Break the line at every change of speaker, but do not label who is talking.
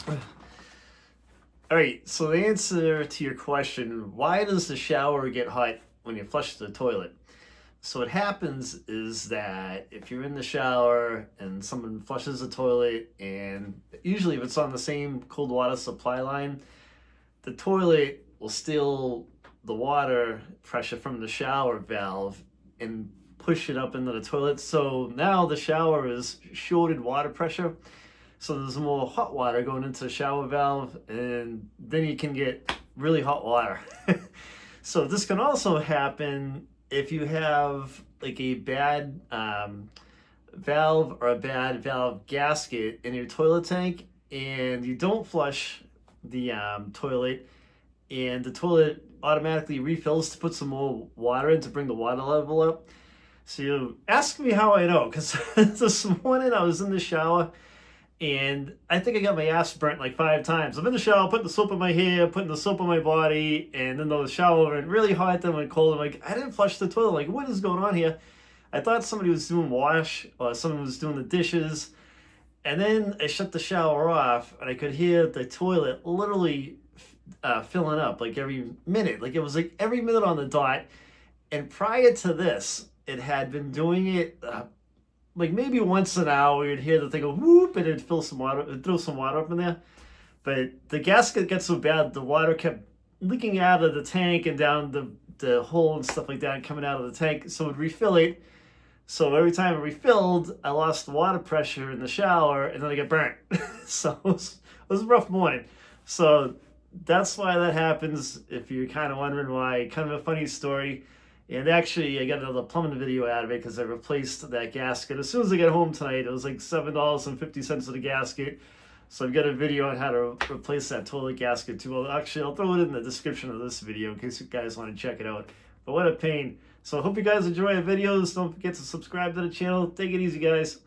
All right, so the answer to your question, why does the shower get hot when you flush the toilet? So what happens is that if you're in the shower and someone flushes the toilet, and usually if it's on the same cold water supply line, the toilet will steal the water pressure from the shower valve and push it up into the toilet. So now the shower is shorted water pressure. So there's more hot water going into the shower valve, and then you can get really hot water. So this can also happen if you have like a bad valve or a bad valve gasket in your toilet tank, and you don't flush the toilet, and the toilet automatically refills to put some more water in to bring the water level up. So you ask me how I know, because this morning I was in the shower and I think I got my ass burnt like 5 times. I'm in the shower, putting the soap in my hair, putting the soap on my body, and then the shower went really hot, then went cold. I'm like, I didn't flush the toilet. Like, what is going on here? I thought somebody was doing wash or someone was doing the dishes. And then I shut the shower off, and I could hear the toilet literally filling up like every minute. Like it was like every minute on the dot. And prior to this, it had been doing it like maybe once an hour. You'd hear the thing go whoop, and it'd fill some water, it'd throw some water up in there. But the gasket got so bad, the water kept leaking out of the tank and down the hole and stuff like that, coming out of the tank. So it would refill it. So every time it refilled, I lost water pressure in the shower, and then I got burnt. So it was a rough morning. So that's why that happens. If you're kind of wondering why, kind of a funny story. And actually, I got another plumbing video out of it because I replaced that gasket. As soon as I got home tonight, it was like $7.50 of the gasket. So I've got a video on how to replace that toilet gasket too. Well, actually, I'll throw it in the description of this video in case you guys want to check it out. But what a pain. So I hope you guys enjoy the videos. Don't forget to subscribe to the channel. Take it easy, guys.